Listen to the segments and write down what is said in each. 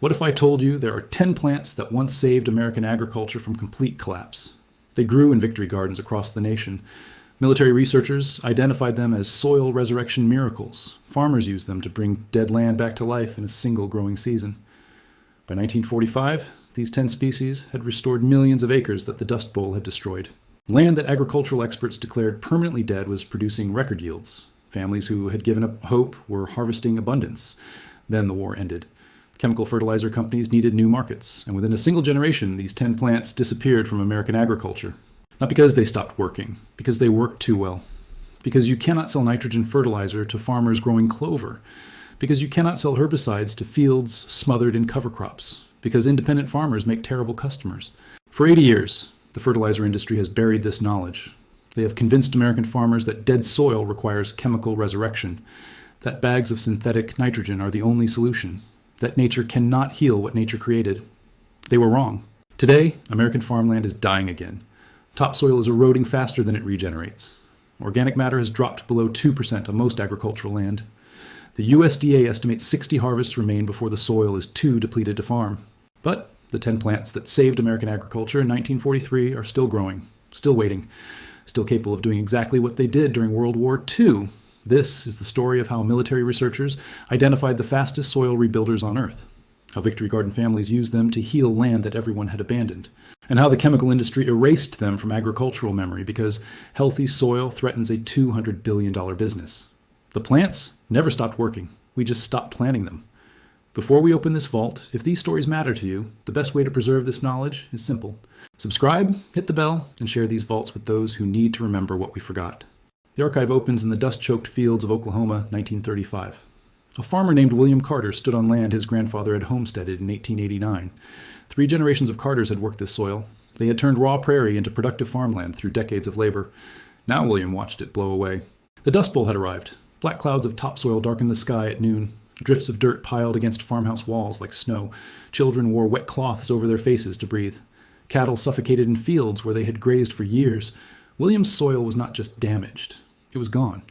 What if I told you there are 10 plants that once saved American agriculture from complete collapse? They grew in victory gardens across the nation. Military researchers identified them as soil resurrection miracles. Farmers used them to bring dead land back to life in a single growing season. By 1945, these 10 species had restored millions of acres that the Dust Bowl had destroyed. Land that agricultural experts declared permanently dead was producing record yields. Families who had given up hope were harvesting abundance. Then the war ended. Chemical fertilizer companies needed new markets, and within a single generation, these 10 plants disappeared from American agriculture. Not because they stopped working, because they worked too well. Because you cannot sell nitrogen fertilizer to farmers growing clover. Because you cannot sell herbicides to fields smothered in cover crops. Because independent farmers make terrible customers. For 80 years, the fertilizer industry has buried this knowledge. They have convinced American farmers that dead soil requires chemical resurrection, that bags of synthetic nitrogen are the only solution, that nature cannot heal what nature created. They were wrong. Today, American farmland is dying again. Topsoil is eroding faster than it regenerates. Organic matter has dropped below 2% on most agricultural land. The USDA estimates 60 harvests remain before the soil is too depleted to farm. But the 10 plants that saved American agriculture in 1943 are still growing, still waiting, still capable of doing exactly what they did during World War II. This is the story of how military researchers identified the fastest soil rebuilders on Earth, how victory garden families used them to heal land that everyone had abandoned, and how the chemical industry erased them from agricultural memory because healthy soil threatens a $200 billion business. The plants never stopped working. We just stopped planting them. Before we open this vault, if these stories matter to you, the best way to preserve this knowledge is simple. Subscribe, hit the bell, and share these vaults with those who need to remember what we forgot. The archive opens in the dust-choked fields of Oklahoma, 1935. A farmer named William Carter stood on land his grandfather had homesteaded in 1889. 3 generations of Carters had worked this soil. They had turned raw prairie into productive farmland through decades of labor. Now William watched it blow away. The Dust Bowl had arrived. Black clouds of topsoil darkened the sky at noon. Drifts of dirt piled against farmhouse walls like snow. Children wore wet cloths over their faces to breathe. Cattle suffocated in fields where they had grazed for years. William's soil was not just damaged. It was gone.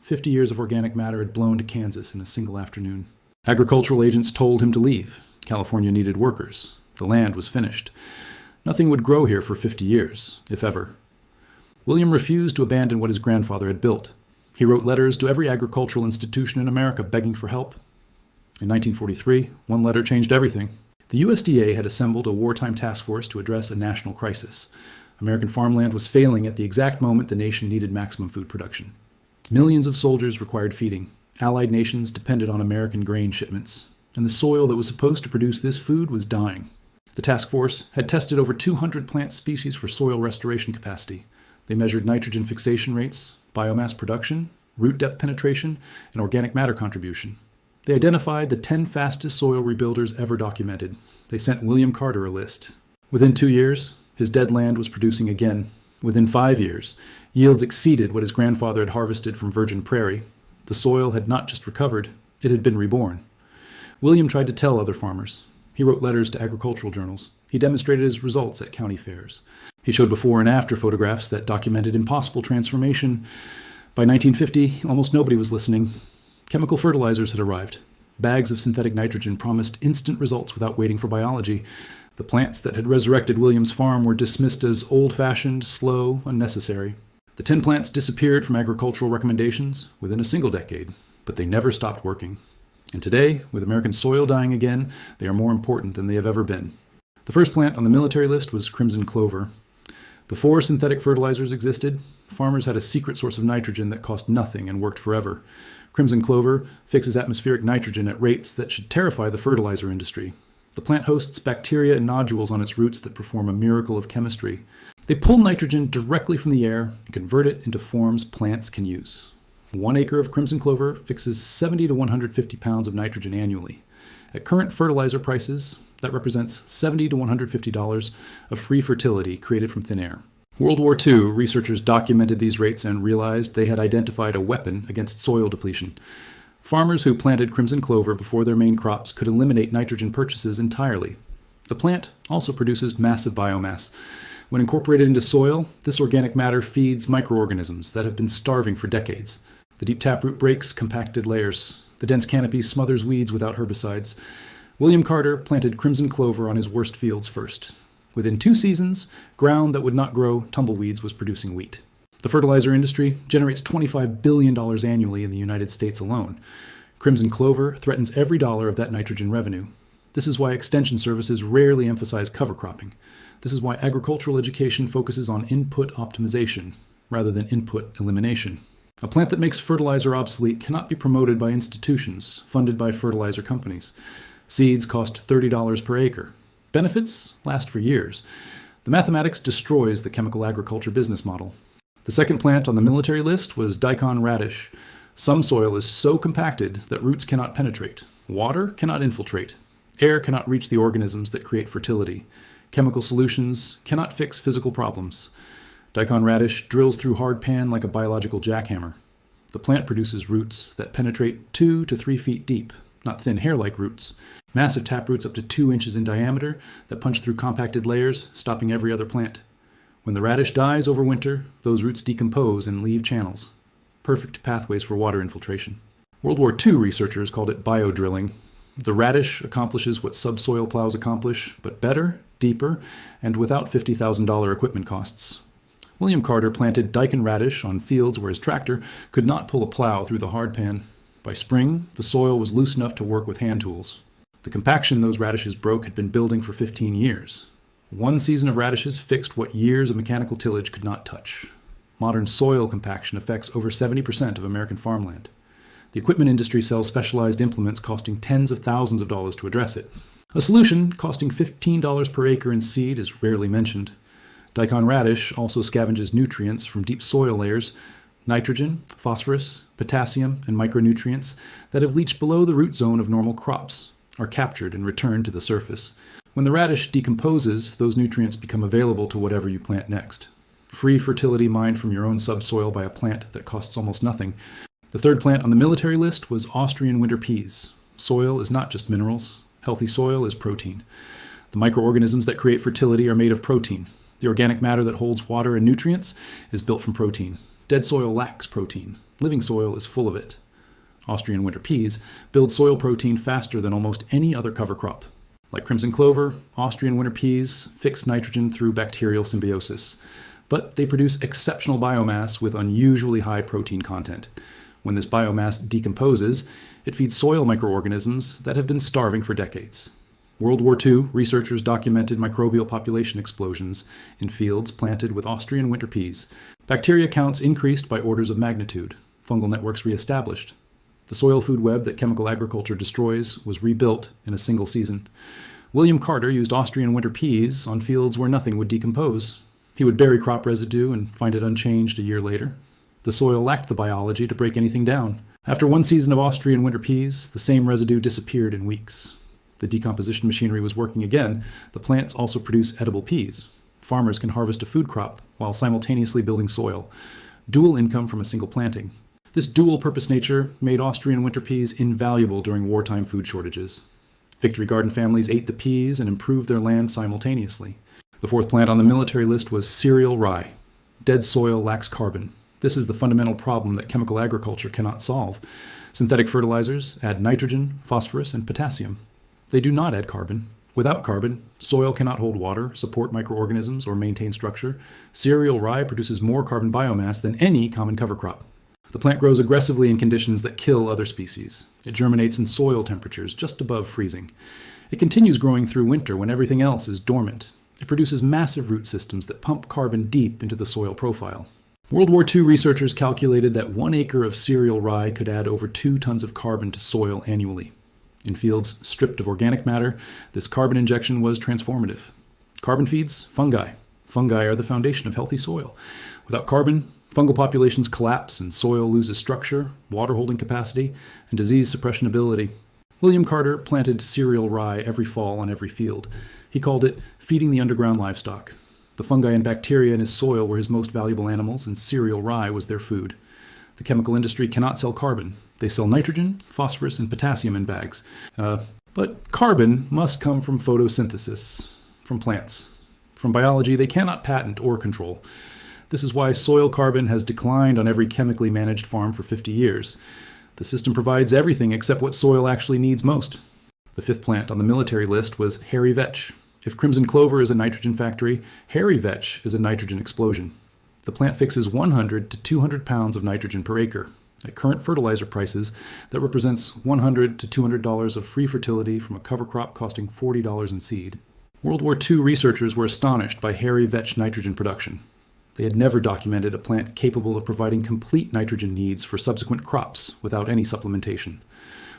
50 years of organic matter had blown to Kansas in a single afternoon. Agricultural agents told him to leave. California needed workers. The land was finished. Nothing would grow here for 50 years, if ever. William refused to abandon what his grandfather had built. He wrote letters to every agricultural institution in America begging for help. In 1943, one letter changed everything. The USDA had assembled a wartime task force to address a national crisis. American farmland was failing at the exact moment the nation needed maximum food production. Millions of soldiers required feeding. Allied nations depended on American grain shipments. And the soil that was supposed to produce this food was dying. The task force had tested over 200 plant species for soil restoration capacity. They measured nitrogen fixation rates, biomass production, root depth penetration, and organic matter contribution. They identified the 10 fastest soil rebuilders ever documented. They sent William Carter a list. Within 2 years, his dead land was producing again. Within 5 years, yields exceeded what his grandfather had harvested from virgin prairie. The soil had not just recovered, it had been reborn. William tried to tell other farmers. He wrote letters to agricultural journals. He demonstrated his results at county fairs. He showed before and after photographs that documented impossible transformation. By 1950, almost nobody was listening. Chemical fertilizers had arrived. Bags of synthetic nitrogen promised instant results without waiting for biology. The plants that had resurrected William's farm were dismissed as old-fashioned, slow, unnecessary. The 10 plants disappeared from agricultural recommendations within a single decade, but they never stopped working. And today, with American soil dying again, they are more important than they have ever been. The first plant on the military list was crimson clover. Before synthetic fertilizers existed, farmers had a secret source of nitrogen that cost nothing and worked forever. Crimson clover fixes atmospheric nitrogen at rates that should terrify the fertilizer industry. The plant hosts bacteria and nodules on its roots that perform a miracle of chemistry. They pull nitrogen directly from the air and convert it into forms plants can use. 1 acre of crimson clover fixes 70 to 150 pounds of nitrogen annually. At current fertilizer prices, that represents $70 to $150 of free fertility created from thin air. World War II, researchers documented these rates and realized they had identified a weapon against soil depletion. Farmers who planted crimson clover before their main crops could eliminate nitrogen purchases entirely. The plant also produces massive biomass. When incorporated into soil, this organic matter feeds microorganisms that have been starving for decades. The deep taproot breaks compacted layers. The dense canopy smothers weeds without herbicides. William Carter planted crimson clover on his worst fields first. Within 2 seasons, ground that would not grow tumbleweeds was producing wheat. The fertilizer industry generates $25 billion annually in the United States alone. Crimson clover threatens every dollar of that nitrogen revenue. This is why extension services rarely emphasize cover cropping. This is why agricultural education focuses on input optimization rather than input elimination. A plant that makes fertilizer obsolete cannot be promoted by institutions funded by fertilizer companies. Seeds cost $30 per acre. Benefits last for years. The mathematics destroys the chemical agriculture business model. The second plant on the military list was Daikon radish. Some soil is so compacted that roots cannot penetrate. Water cannot infiltrate. Air cannot reach the organisms that create fertility. Chemical solutions cannot fix physical problems. Daikon radish drills through hard pan like a biological jackhammer. The plant produces roots that penetrate 2 to 3 feet deep, not thin hair-like roots. Massive taproots up to 2 inches in diameter that punch through compacted layers, stopping every other plant. When the radish dies over winter, those roots decompose and leave channels. Perfect pathways for water infiltration. World War II researchers called it biodrilling. The radish accomplishes what subsoil plows accomplish, but better, deeper, and without $50,000 equipment costs. William Carter planted Daikon radish on fields where his tractor could not pull a plow through the hard pan. By spring, the soil was loose enough to work with hand tools. The compaction those radishes broke had been building for 15 years. 1 season of radishes fixed what years of mechanical tillage could not touch. Modern soil compaction affects over 70% of American farmland. The equipment industry sells specialized implements costing tens of thousands of dollars to address it. A solution costing $15 per acre in seed is rarely mentioned. Daikon radish also scavenges nutrients from deep soil layers, nitrogen, phosphorus, potassium, and micronutrients that have leached below the root zone of normal crops, are captured and returned to the surface. When the radish decomposes, those nutrients become available to whatever you plant next. Free fertility mined from your own subsoil by a plant that costs almost nothing. The third plant on the military list was Austrian winter peas. Soil is not just minerals. Healthy soil is protein. The microorganisms that create fertility are made of protein. The organic matter that holds water and nutrients is built from protein. Dead soil lacks protein. Living soil is full of it. Austrian winter peas build soil protein faster than almost any other cover crop. Like crimson clover, Austrian winter peas fix nitrogen through bacterial symbiosis. But they produce exceptional biomass with unusually high protein content. When this biomass decomposes, it feeds soil microorganisms that have been starving for decades. World War II, researchers documented microbial population explosions in fields planted with Austrian winter peas. Bacteria counts increased by orders of magnitude. Fungal networks reestablished. The soil food web that chemical agriculture destroys was rebuilt in a single season. William Carter used Austrian winter peas on fields where nothing would decompose. He would bury crop residue and find it unchanged a year later. The soil lacked the biology to break anything down. After 1 season of Austrian winter peas, the same residue disappeared in weeks. The decomposition machinery was working again. The plants also produce edible peas. Farmers can harvest a food crop while simultaneously building soil. Dual income from a single planting. This dual-purpose nature made Austrian winter peas invaluable during wartime food shortages. Victory Garden families ate the peas and improved their land simultaneously. The fourth plant on the military list was cereal rye. Dead soil lacks carbon. This is the fundamental problem that chemical agriculture cannot solve. Synthetic fertilizers add nitrogen, phosphorus, and potassium. They do not add carbon. Without carbon, soil cannot hold water, support microorganisms, or maintain structure. Cereal rye produces more carbon biomass than any common cover crop. The plant grows aggressively in conditions that kill other species. It germinates in soil temperatures just above freezing. It continues growing through winter when everything else is dormant. It produces massive root systems that pump carbon deep into the soil profile. World War II researchers calculated that 1 acre of cereal rye could add over 2 tons of carbon to soil annually. In fields stripped of organic matter, this carbon injection was transformative. Carbon feeds fungi. Fungi are the foundation of healthy soil. Without carbon, fungal populations collapse and soil loses structure, water holding capacity, and disease suppression ability. William Carter planted cereal rye every fall on every field. He called it feeding the underground livestock. The fungi and bacteria in his soil were his most valuable animals, and cereal rye was their food. The chemical industry cannot sell carbon. They sell nitrogen, phosphorus, and potassium in bags. But carbon must come from photosynthesis, from plants. From biology, they cannot patent or control. This is why soil carbon has declined on every chemically managed farm for 50 years. The system provides everything except what soil actually needs most. The fifth plant on the military list was hairy vetch. If crimson clover is a nitrogen factory, hairy vetch is a nitrogen explosion. The plant fixes 100 to 200 pounds of nitrogen per acre. At current fertilizer prices, that represents $100 to $200 of free fertility from a cover crop costing $40 in seed. World War II researchers were astonished by hairy vetch nitrogen production. They had never documented a plant capable of providing complete nitrogen needs for subsequent crops without any supplementation.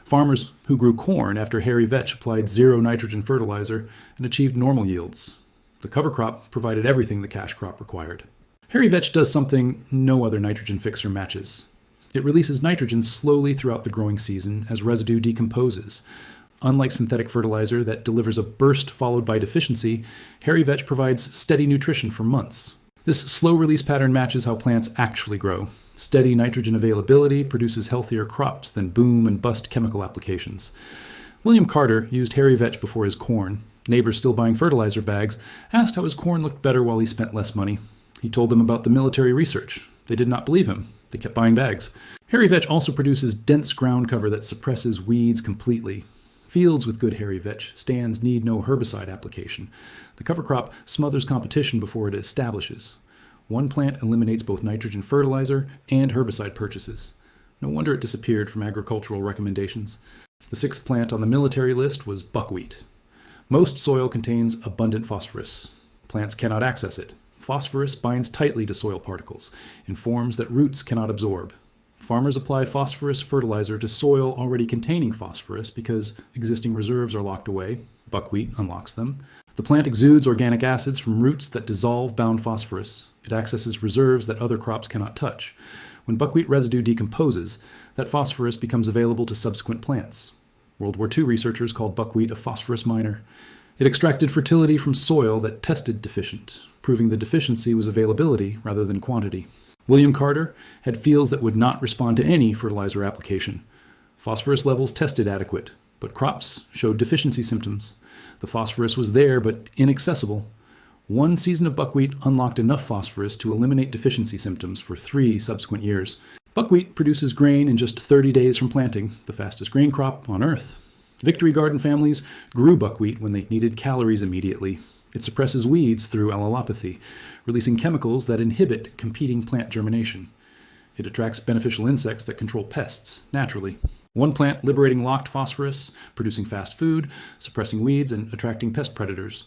Farmers who grew corn after hairy vetch applied zero nitrogen fertilizer and achieved normal yields. The cover crop provided everything the cash crop required. Hairy vetch does something no other nitrogen fixer matches. It releases nitrogen slowly throughout the growing season as residue decomposes. Unlike synthetic fertilizer that delivers a burst followed by deficiency, hairy vetch provides steady nutrition for months. This slow release pattern matches how plants actually grow. Steady nitrogen availability produces healthier crops than boom and bust chemical applications. William Carter used hairy vetch before his corn. Neighbors still buying fertilizer bags asked how his corn looked better while he spent less money. He told them about the military research. They did not believe him. They kept buying bags. Hairy vetch also produces dense ground cover that suppresses weeds completely. Fields with good hairy vetch stands need no herbicide application. The cover crop smothers competition before it establishes. One plant eliminates both nitrogen fertilizer and herbicide purchases. No wonder it disappeared from agricultural recommendations. The sixth plant on the military list was buckwheat. Most soil contains abundant phosphorus. Plants cannot access it. Phosphorus binds tightly to soil particles in forms that roots cannot absorb. Farmers apply phosphorus fertilizer to soil already containing phosphorus because existing reserves are locked away. Buckwheat unlocks them. The plant exudes organic acids from roots that dissolve bound phosphorus. It accesses reserves that other crops cannot touch. When buckwheat residue decomposes, that phosphorus becomes available to subsequent plants. World War II researchers called buckwheat a phosphorus miner. It extracted fertility from soil that tested deficient, proving the deficiency was availability rather than quantity. William Carter had fields that would not respond to any fertilizer application. Phosphorus levels tested adequate, but crops showed deficiency symptoms. The phosphorus was there, but inaccessible. One season of buckwheat unlocked enough phosphorus to eliminate deficiency symptoms for 3 subsequent years. Buckwheat produces grain in just 30 days from planting, the fastest grain crop on Earth. Victory garden families grew buckwheat when they needed calories immediately. It suppresses weeds through allelopathy, releasing chemicals that inhibit competing plant germination. It attracts beneficial insects that control pests naturally. One plant liberating locked phosphorus, producing fast food, suppressing weeds, and attracting pest predators.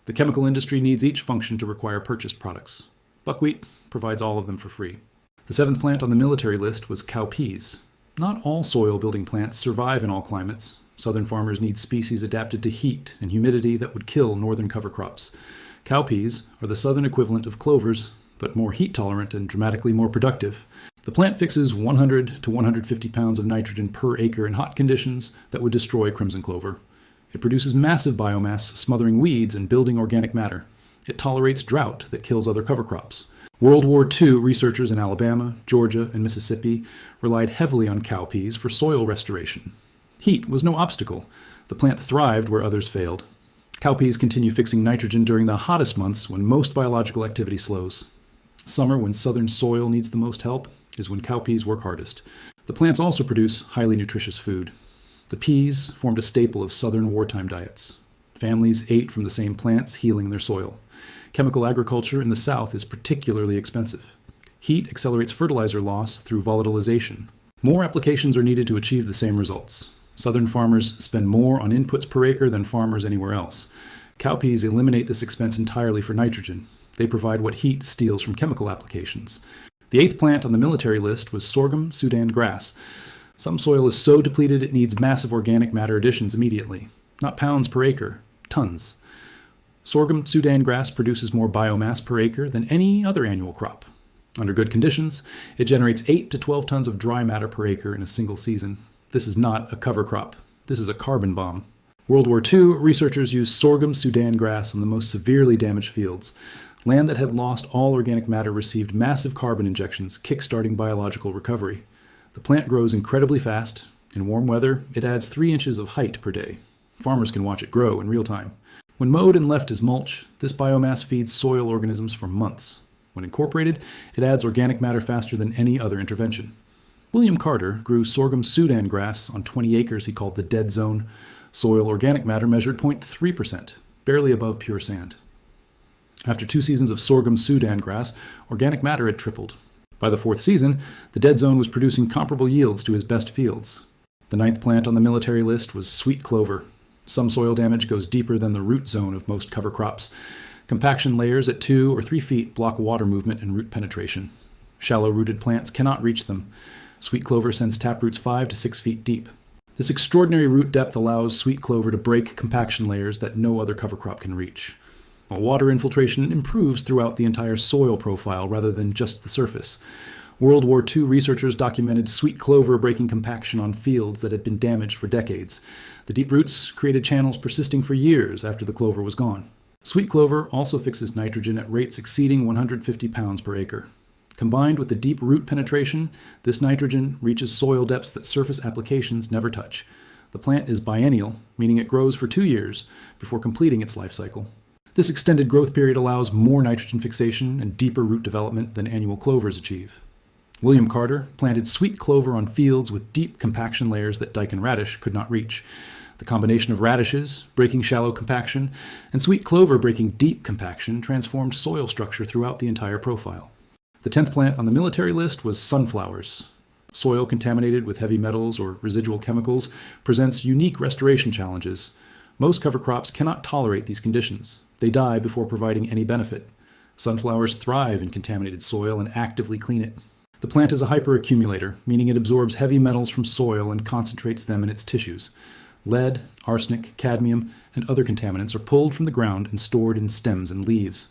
The chemical industry needs each function to require purchased products. Buckwheat provides all of them for free. The seventh plant on the military list was cowpeas. Not all soil-building plants survive in all climates. Southern farmers need species adapted to heat and humidity that would kill northern cover crops. Cowpeas are the southern equivalent of clovers, but more heat-tolerant and dramatically more productive. The plant fixes 100 to 150 pounds of nitrogen per acre in hot conditions that would destroy crimson clover. It produces massive biomass, smothering weeds and building organic matter. It tolerates drought that kills other cover crops. World War II researchers in Alabama, Georgia, and Mississippi relied heavily on cowpeas for soil restoration. Heat was no obstacle. The plant thrived where others failed. Cowpeas continue fixing nitrogen during the hottest months when most biological activity slows. Summer, when southern soil needs the most help, is when cowpeas work hardest. The plants also produce highly nutritious food. The peas formed a staple of southern wartime diets. Families ate from the same plants, healing their soil. Chemical agriculture in the South is particularly expensive. Heat accelerates fertilizer loss through volatilization. More applications are needed to achieve the same results. Southern farmers spend more on inputs per acre than farmers anywhere else. Cowpeas eliminate this expense entirely for nitrogen. They provide what heat steals from chemical applications. The eighth plant on the military list was sorghum sudan grass. Some soil is so depleted it needs massive organic matter additions immediately. Not pounds per acre, tons. Sorghum sudan grass produces more biomass per acre than any other annual crop. Under good conditions, it generates 8 to 12 tons of dry matter per acre in a single season. This is not a cover crop. This is a carbon bomb. World War II researchers used sorghum sudan grass on the most severely damaged fields. Land that had lost all organic matter received massive carbon injections, kick-starting biological recovery. The plant grows incredibly fast. In warm weather, it adds 3 inches of height per day. Farmers can watch it grow in real time. When mowed and left as mulch, this biomass feeds soil organisms for months. When incorporated, it adds organic matter faster than any other intervention. William Carter grew sorghum sudan grass on 20 acres he called the dead zone. Soil organic matter measured 0.3%, barely above pure sand. After 2 seasons of sorghum sudan grass, organic matter had tripled. By the 4th season, the dead zone was producing comparable yields to his best fields. The 9th plant on the military list was sweet clover. Some soil damage goes deeper than the root zone of most cover crops. Compaction layers at 2 or 3 feet block water movement and root penetration. Shallow-rooted plants cannot reach them. Sweet clover sends taproots 5 to 6 feet deep. This extraordinary root depth allows sweet clover to break compaction layers that no other cover crop can reach. While water infiltration improves throughout the entire soil profile rather than just the surface. World War II researchers documented sweet clover breaking compaction on fields that had been damaged for decades. The deep roots created channels persisting for years after the clover was gone. Sweet clover also fixes nitrogen at rates exceeding 150 pounds per acre. Combined with the deep root penetration, this nitrogen reaches soil depths that surface applications never touch. The plant is biennial, meaning it grows for 2 years before completing its life cycle. This extended growth period allows more nitrogen fixation and deeper root development than annual clovers achieve. William Carter planted sweet clover on fields with deep compaction layers that Daikon radish could not reach. The combination of radishes, breaking shallow compaction, and sweet clover breaking deep compaction transformed soil structure throughout the entire profile. The 10th plant on the military list was sunflowers. Soil contaminated with heavy metals or residual chemicals presents unique restoration challenges. Most cover crops cannot tolerate these conditions. They die before providing any benefit. Sunflowers thrive in contaminated soil and actively clean it. The plant is a hyperaccumulator, meaning it absorbs heavy metals from soil and concentrates them in its tissues. Lead, arsenic, cadmium, and other contaminants are pulled from the ground and stored in stems and leaves.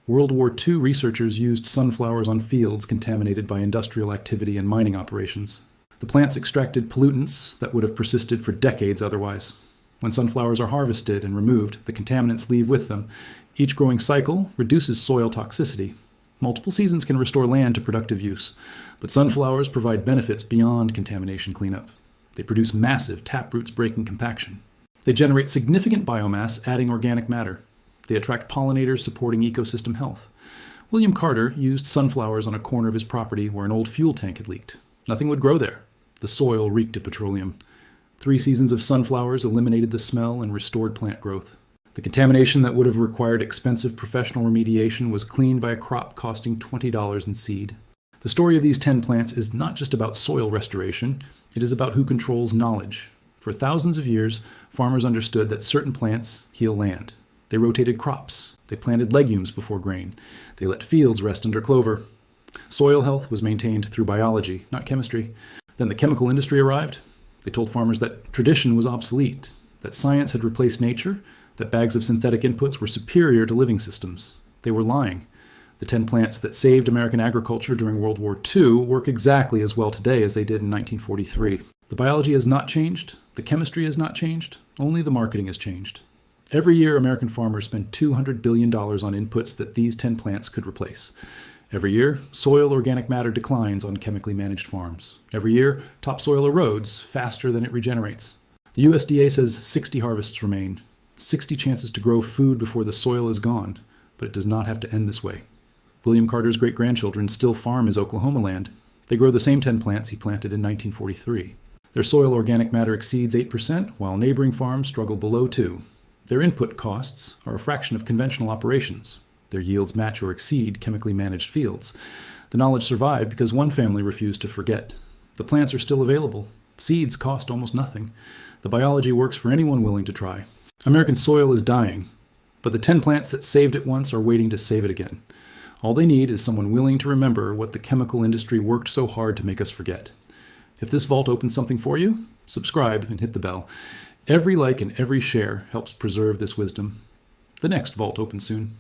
World War II researchers used sunflowers on fields contaminated by industrial activity and mining operations. The plants extracted pollutants that would have persisted for decades otherwise. When sunflowers are harvested and removed, the contaminants leave with them. Each growing cycle reduces soil toxicity. Multiple seasons can restore land to productive use, but sunflowers provide benefits beyond contamination cleanup. They produce massive taproots breaking compaction. They generate significant biomass, adding organic matter. They attract pollinators, supporting ecosystem health. William Carter used sunflowers on a corner of his property where an old fuel tank had leaked. Nothing would grow there. The soil reeked of petroleum. 3 seasons of sunflowers eliminated the smell and restored plant growth. The contamination that would have required expensive professional remediation was cleaned by a crop costing $20 in seed. The story of these 10 plants is not just about soil restoration, it is about who controls knowledge. For thousands of years, farmers understood that certain plants heal land. They rotated crops. They planted legumes before grain. They let fields rest under clover. Soil health was maintained through biology, not chemistry. Then the chemical industry arrived. They told farmers that tradition was obsolete, that science had replaced nature, that bags of synthetic inputs were superior to living systems. They were lying. The 10 plants that saved American agriculture during World War II work exactly as well today as they did in 1943. The biology has not changed. The chemistry has not changed. Only the marketing has changed. Every year, American farmers spend $200 billion on inputs that these 10 plants could replace. Every year, soil organic matter declines on chemically managed farms. Every year, topsoil erodes faster than it regenerates. The USDA says 60 harvests remain. 60 chances to grow food before the soil is gone, but it does not have to end this way. William Carter's great-grandchildren still farm his Oklahoma land. They grow the same 10 plants he planted in 1943. Their soil organic matter exceeds 8%, while neighboring farms struggle below 2%. Their input costs are a fraction of conventional operations. Their yields match or exceed chemically managed fields. The knowledge survived because one family refused to forget. The plants are still available. Seeds cost almost nothing. The biology works for anyone willing to try. American soil is dying, but the 10 plants that saved it once are waiting to save it again. All they need is someone willing to remember what the chemical industry worked so hard to make us forget. If this vault opens something for you, subscribe and hit the bell. Every like and every share helps preserve this wisdom. The next vault opens soon.